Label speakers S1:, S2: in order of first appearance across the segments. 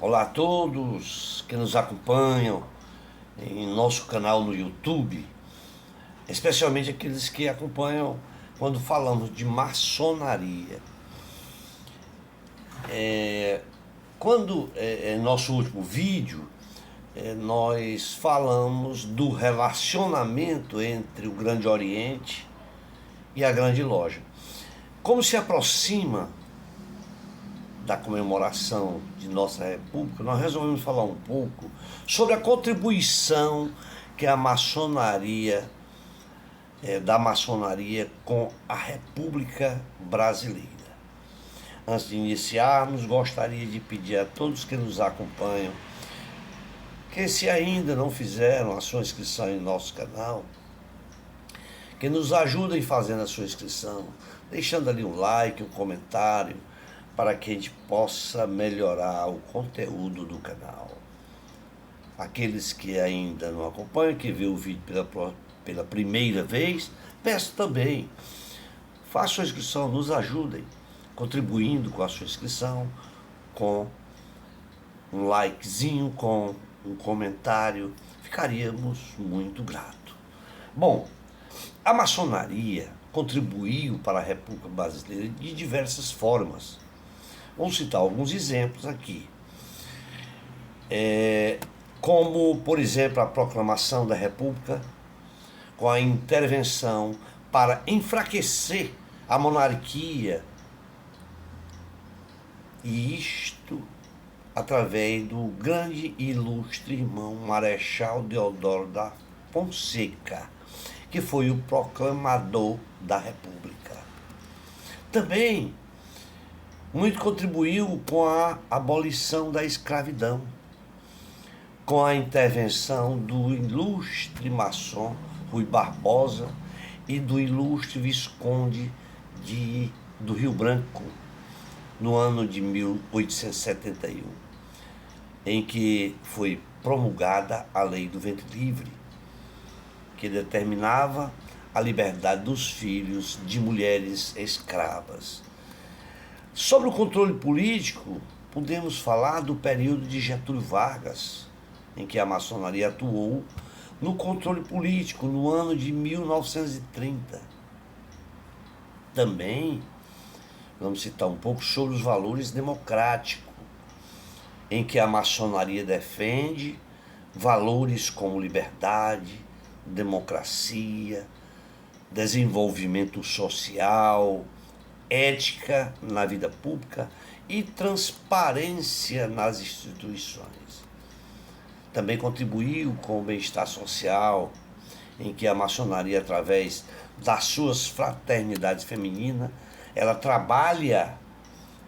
S1: Olá a todos que nos acompanham em nosso canal no YouTube, especialmente aqueles que acompanham quando falamos de maçonaria. Quando em nosso último vídeo nós falamos do relacionamento entre o Grande Oriente e a Grande Loja. Como se aproxima da comemoração de nossa República, nós resolvemos falar um pouco sobre a contribuição que a maçonaria, da maçonaria com a República Brasileira. Antes de iniciarmos, gostaria de pedir a todos que nos acompanham que, se ainda não fizeram a sua inscrição em nosso canal, que nos ajudem fazendo a sua inscrição, deixando ali um like, um comentário, para que a gente possa melhorar o conteúdo do canal. Aqueles que ainda não acompanham, que vê o vídeo pela primeira vez, peço também, faça sua inscrição, nos ajudem, contribuindo com a sua inscrição, com um likezinho, com um comentário, ficaríamos muito gratos. Bom, a maçonaria contribuiu para a República Brasileira de diversas formas. Vamos citar alguns exemplos aqui. Como, por exemplo, a proclamação da República, com a intervenção para enfraquecer a monarquia, e isto através do grande e ilustre irmão Marechal Deodoro da Fonseca, que foi o proclamador da República. Também muito contribuiu com a abolição da escravidão, com a intervenção do ilustre maçom Rui Barbosa e do ilustre Visconde do Rio Branco, no ano de 1871, em que foi promulgada a Lei do Ventre Livre, que determinava a liberdade dos filhos de mulheres escravas. Sobre o controle político, podemos falar do período de Getúlio Vargas, em que a maçonaria atuou no controle político no ano de 1930. Também vamos citar um pouco sobre os valores democráticos, em que a maçonaria defende valores como liberdade, democracia, desenvolvimento social, ética na vida pública e transparência nas instituições. Também contribuiu com o bem-estar social, em que a maçonaria, através das suas fraternidades femininas, ela trabalha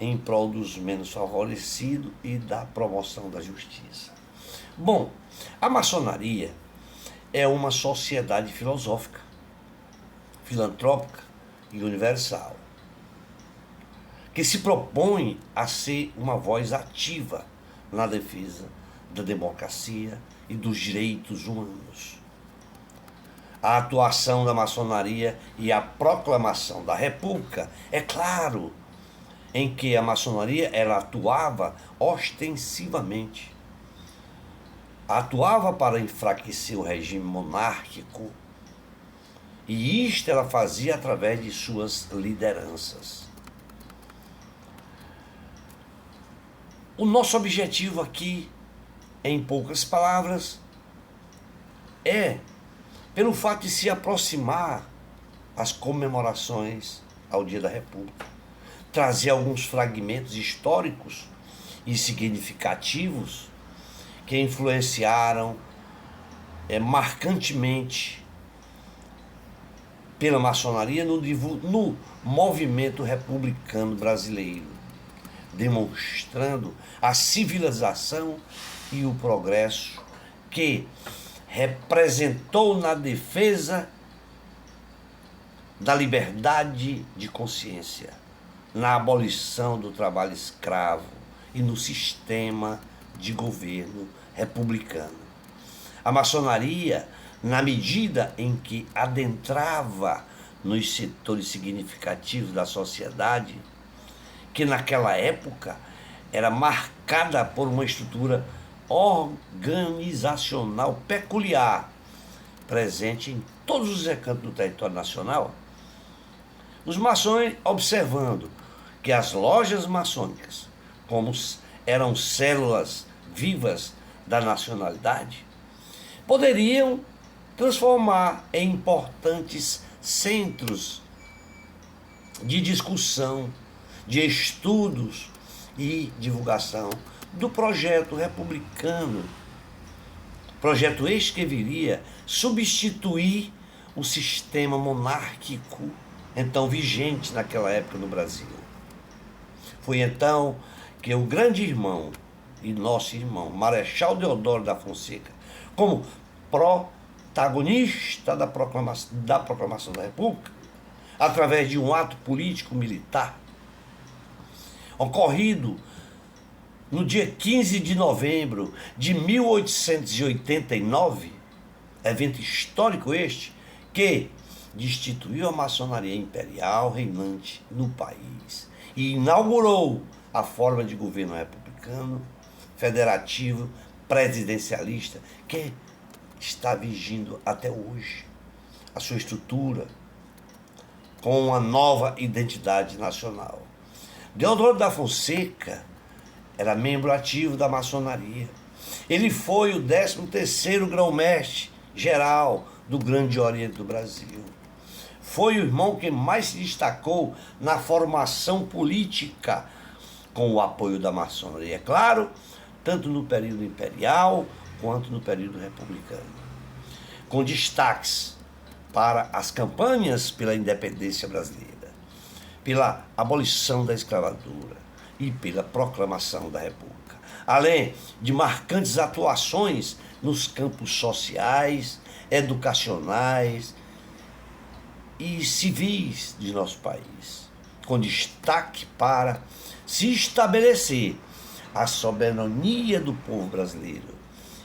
S1: em prol dos menos favorecidos e da promoção da justiça. Bom, a maçonaria é uma sociedade filosófica, filantrópica e universal, que se propõe a ser uma voz ativa na defesa da democracia e dos direitos humanos. A atuação da maçonaria e a proclamação da República, é claro, em que a maçonaria ela atuava ostensivamente. Atuava para enfraquecer o regime monárquico, e isto ela fazia através de suas lideranças. O nosso objetivo aqui, em poucas palavras, é, pelo fato de se aproximar as comemorações ao Dia da República, trazer alguns fragmentos históricos e significativos que influenciaram marcantemente pela maçonaria no movimento republicano brasileiro, demonstrando a civilização e o progresso que representou na defesa da liberdade de consciência, na abolição do trabalho escravo e no sistema de governo republicano. A maçonaria, na medida em que adentrava nos setores significativos da sociedade, que naquela época era marcada marcada por uma estrutura organizacional peculiar, presente em todos os recantos do território nacional, os maçons, observando que as lojas maçônicas, como eram células vivas da nacionalidade, poderiam transformar em importantes centros de discussão, de estudos e divulgação do projeto republicano. Projeto este que viria substituir o sistema monárquico então vigente naquela época no Brasil. Foi então que o grande irmão e nosso irmão, Marechal Deodoro da Fonseca, como protagonista da proclamação da República, através de um ato político-militar, ocorrido no dia 15 de novembro de 1889, evento histórico este, que destituiu a maçonaria imperial reinante no país e inaugurou a forma de governo republicano, federativo, presidencialista, que está vigindo até hoje a sua estrutura com uma nova identidade nacional. Deodoro da Fonseca era membro ativo da maçonaria. Ele foi o 13º grão-mestre geral do Grande Oriente do Brasil. Foi o irmão que mais se destacou na formação política com o apoio da maçonaria, é claro, tanto no período imperial quanto no período republicano, com destaques para as campanhas pela independência brasileira, pela abolição da escravatura e pela proclamação da República, além de marcantes atuações nos campos sociais, educacionais e civis de nosso país, com destaque para se estabelecer a soberania do povo brasileiro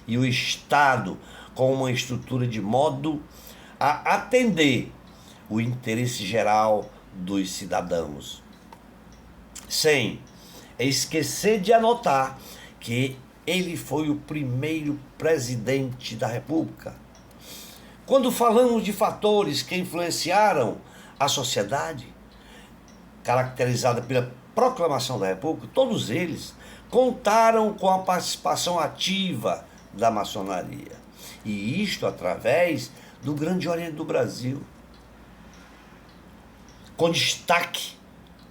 S1: e o Estado com uma estrutura de modo a atender o interesse geral dos cidadãos, sem esquecer de anotar que ele foi o primeiro presidente da República. Quando falamos de fatores que influenciaram a sociedade, caracterizada pela proclamação da República, todos eles contaram com a participação ativa da maçonaria. E isto através do Grande Oriente do Brasil. Com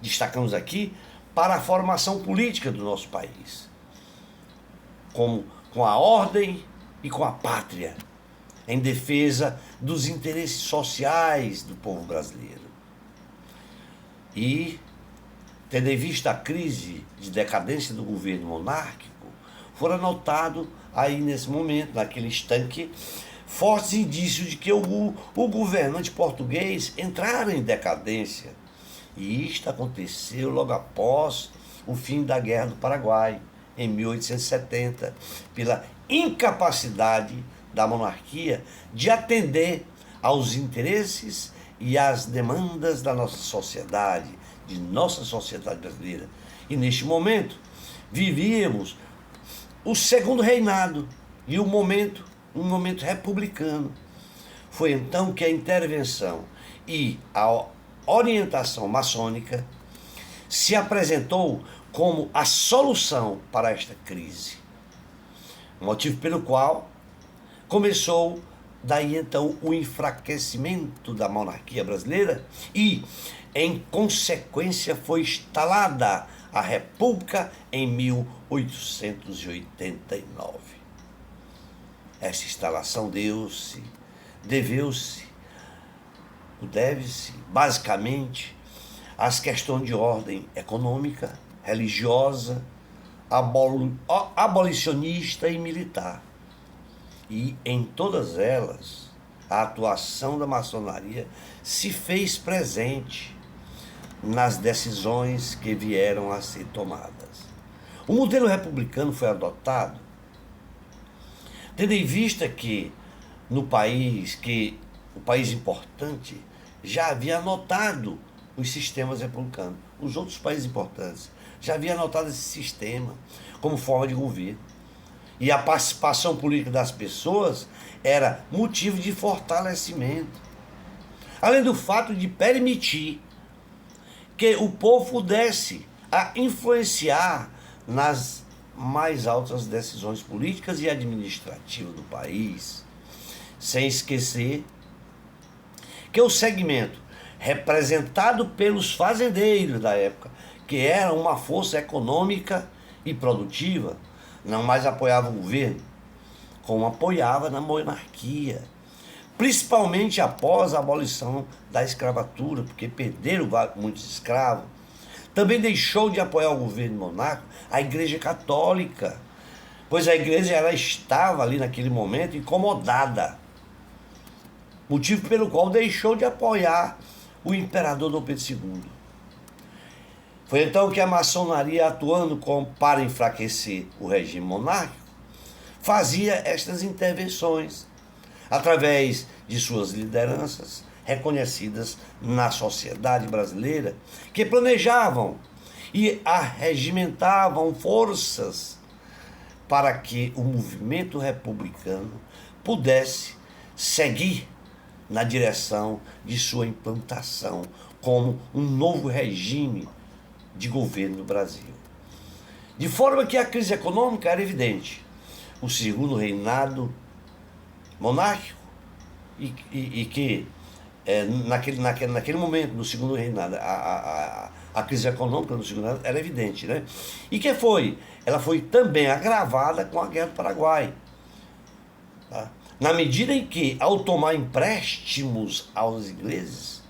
S1: destacamos aqui para a formação política do nosso país, como com a ordem e com a pátria, em defesa dos interesses sociais do povo brasileiro. E, tendo em vista a crise de decadência do governo monárquico, foram notados aí nesse momento, naquele instante, fortes indícios de que o governante português entrara em decadência. E isto aconteceu logo após o fim da Guerra do Paraguai, em 1870, pela incapacidade da monarquia de atender aos interesses e às demandas da nossa sociedade, de nossa sociedade brasileira. E neste momento, vivíamos o segundo reinado e um momento republicano. Foi então que a intervenção e a orientação maçônica se apresentou como a solução para esta crise. Motivo pelo qual começou daí então o enfraquecimento da monarquia brasileira e, em consequência, foi instalada a República em 1889. Essa instalação deve-se basicamente às questões de ordem econômica, religiosa, abolicionista e militar. E em todas elas, a atuação da maçonaria se fez presente nas decisões que vieram a ser tomadas. O modelo republicano foi adotado tendo em vista que o país importante já havia adotado os sistemas republicanos. Os outros países importantes já havia anotado esse sistema como forma de governo. E a participação política das pessoas era motivo de fortalecimento. Além do fato de permitir que o povo pudesse influenciar nas mais altas decisões políticas e administrativas do país. Sem esquecer que o segmento representado pelos fazendeiros da época, que era uma força econômica e produtiva, não mais apoiava o governo, como apoiava na monarquia, principalmente após a abolição da escravatura, porque perderam muitos escravos. Também deixou de apoiar o governo monárquico a Igreja Católica, pois a igreja ela estava ali naquele momento incomodada, motivo pelo qual deixou de apoiar o imperador Dom Pedro II. Foi então que a maçonaria, atuando para enfraquecer o regime monárquico, fazia estas intervenções através de suas lideranças reconhecidas na sociedade brasileira, que planejavam e arregimentavam forças para que o movimento republicano pudesse seguir na direção de sua implantação como um novo regime de governo no Brasil. De forma que a crise econômica era evidente. O segundo reinado monárquico e que naquele momento, no segundo reinado, a crise econômica no segundo reinado era evidente, né? E que foi? Ela foi também agravada com a Guerra do Paraguai. Tá? Na medida em que, ao tomar empréstimos aos ingleses,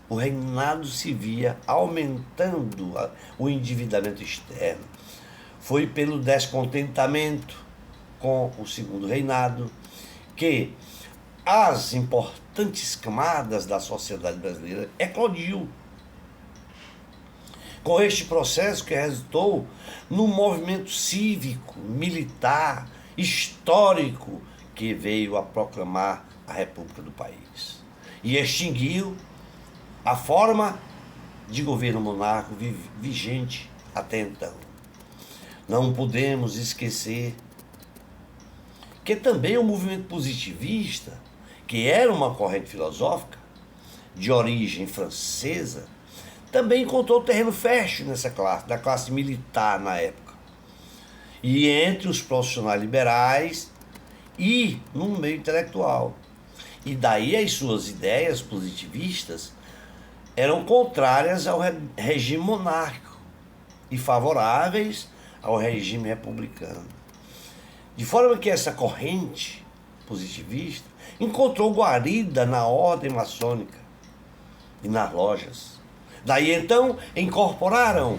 S1: o reinado se via aumentando o endividamento externo. Foi pelo descontentamento com o segundo reinado que as importantes camadas da sociedade brasileira eclodiu. Com este processo que resultou num movimento cívico, militar, histórico, que veio a proclamar a República do país e extinguiu a forma de governo monárquico vigente até então. Não podemos esquecer que também o movimento positivista, que era uma corrente filosófica de origem francesa, também encontrou terreno fértil nessa classe, da classe militar na época. E entre os profissionais liberais e no meio intelectual. E daí as suas ideias positivistas eram contrárias ao regime monárquico e favoráveis ao regime republicano. De forma que essa corrente positivista encontrou guarida na ordem maçônica e nas lojas. Daí então incorporaram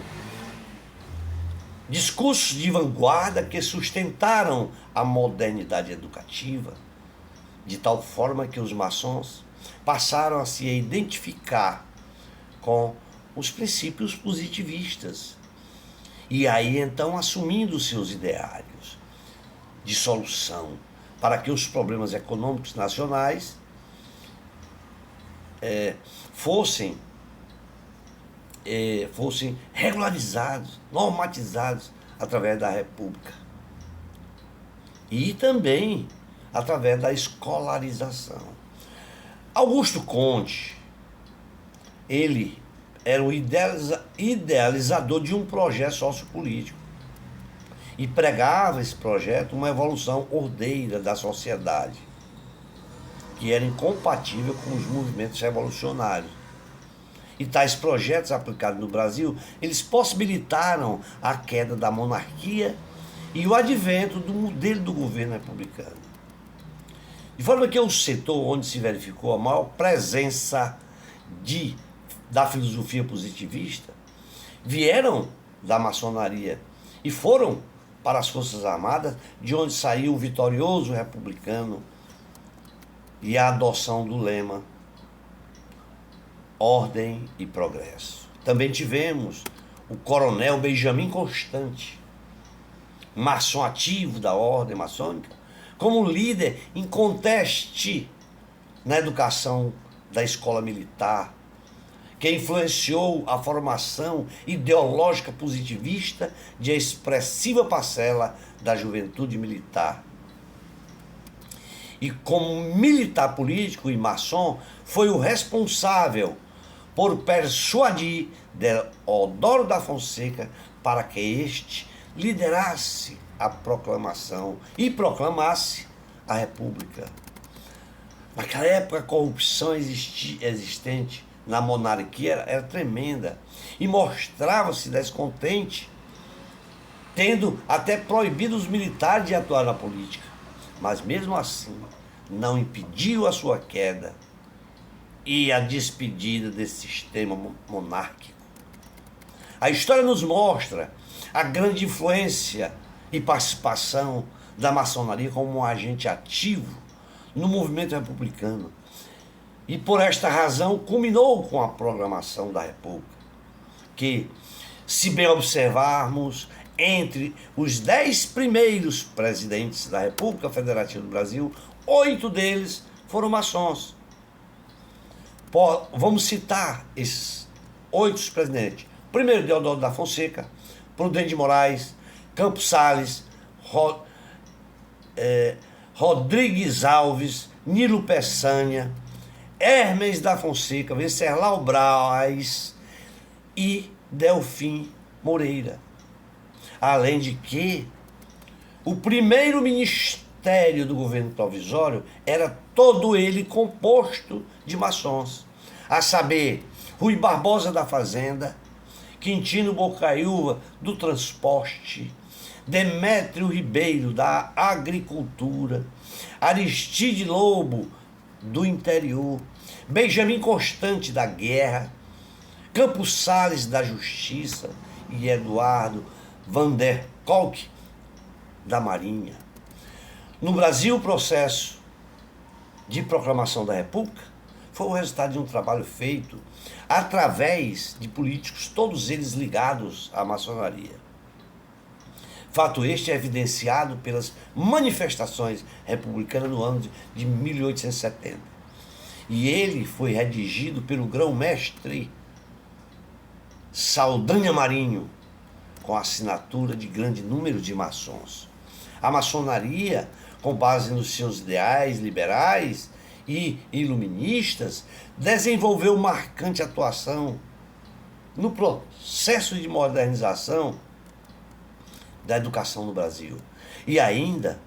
S1: discursos de vanguarda que sustentaram a modernidade educativa, de tal forma que os maçons passaram a se identificar com os princípios positivistas. E aí então assumindo seus ideários de solução para que os problemas econômicos nacionais fossem regularizados, normatizados através da República. E também através da escolarização. Augusto Conte, ele era o idealizador de um projeto sociopolítico e pregava esse projeto uma evolução ordeira da sociedade, que era incompatível com os movimentos revolucionários. E tais projetos aplicados no Brasil, eles possibilitaram a queda da monarquia e o advento do modelo do governo republicano. De forma que o setor onde se verificou a maior presença da filosofia positivista vieram da maçonaria e foram para as Forças Armadas, de onde saiu o vitorioso republicano e a adoção do lema Ordem e Progresso. Também tivemos o coronel Benjamin Constant, maçom ativo da ordem maçônica, como líder em conteste na educação da escola militar, que influenciou a formação ideológica positivista de expressiva parcela da juventude militar. E como militar político e maçom, foi o responsável por persuadir Deodoro da Fonseca para que este liderasse a proclamação e proclamasse a República. Naquela época, a corrupção existente na monarquia era tremenda e mostrava-se descontente, tendo até proibido os militares de atuar na política. Mas mesmo assim, não impediu a sua queda e a despedida desse sistema monárquico. A história nos mostra a grande influência e participação da maçonaria como um agente ativo no movimento republicano. E por esta razão culminou com a proclamação da República, que, se bem observarmos, entre os 10 primeiros presidentes da República Federativa do Brasil, 8 deles foram maçons. Vamos citar esses 8 presidentes. Primeiro, Deodoro da Fonseca, Prudente de Moraes, Campos Sales, Rodrigues Alves, Nilo Peçanha, Hermes da Fonseca, Venceslau Braz e Delfim Moreira. Além de que o primeiro ministério do governo provisório era todo ele composto de maçons, a saber, Rui Barbosa da Fazenda, Quintino Bocaiúva do Transporte, Demétrio Ribeiro da Agricultura, Aristide Lobo do Interior, Benjamin Constante da Guerra, Campos Sales da Justiça e Eduardo Van der Kolk da Marinha. No Brasil, o processo de proclamação da República foi o resultado de um trabalho feito através de políticos, todos eles ligados à maçonaria. Fato este é evidenciado pelas manifestações republicanas no ano de 1870. E ele foi redigido pelo grão-mestre Saldanha Marinho, com a assinatura de grande número de maçons. A maçonaria, com base nos seus ideais liberais e iluministas, desenvolveu marcante atuação no processo de modernização da educação no Brasil. E ainda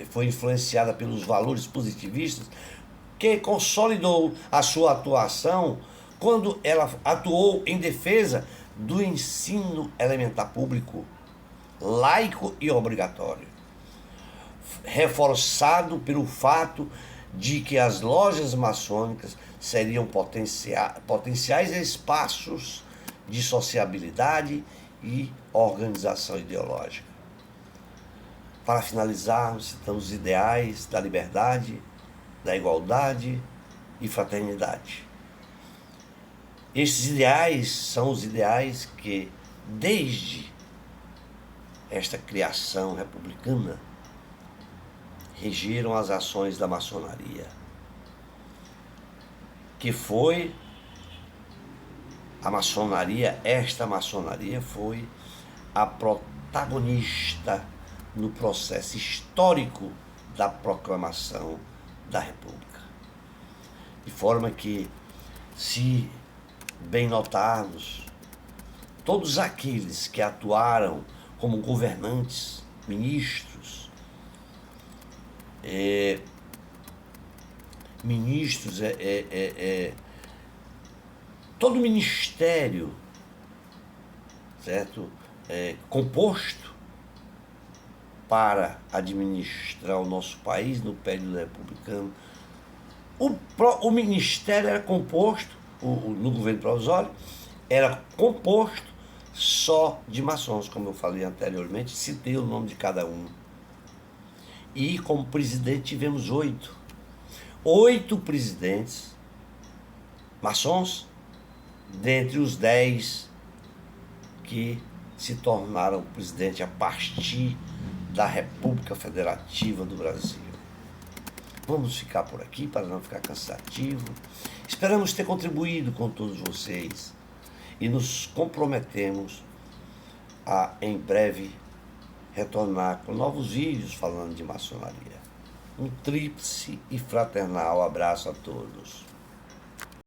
S1: foi influenciada pelos valores positivistas, que consolidou a sua atuação quando ela atuou em defesa do ensino elementar público, laico e obrigatório, reforçado pelo fato de que as lojas maçônicas seriam potenciais espaços de sociabilidade e organização ideológica. Para finalizarmos, citamos os ideais da liberdade, da igualdade e fraternidade. Estes ideais são os ideais que, desde esta criação republicana, regeram as ações da maçonaria, que foi esta maçonaria foi a protagonista no processo histórico da proclamação da República. De forma que, se bem notarmos, todos aqueles que atuaram como governantes, ministros, todo ministério, certo? Composto para administrar o nosso país no período republicano. O ministério era composto, no governo provisório, era composto só de maçons, como eu falei anteriormente, citei o nome de cada um. E como presidente tivemos 8 presidentes maçons, dentre os 10 que se tornaram presidente a partir da República Federativa do Brasil. Vamos ficar por aqui para não ficar cansativo. Esperamos ter contribuído com todos vocês e nos comprometemos a, em breve, retornar com novos vídeos falando de maçonaria. Um tríplice e fraternal abraço a todos.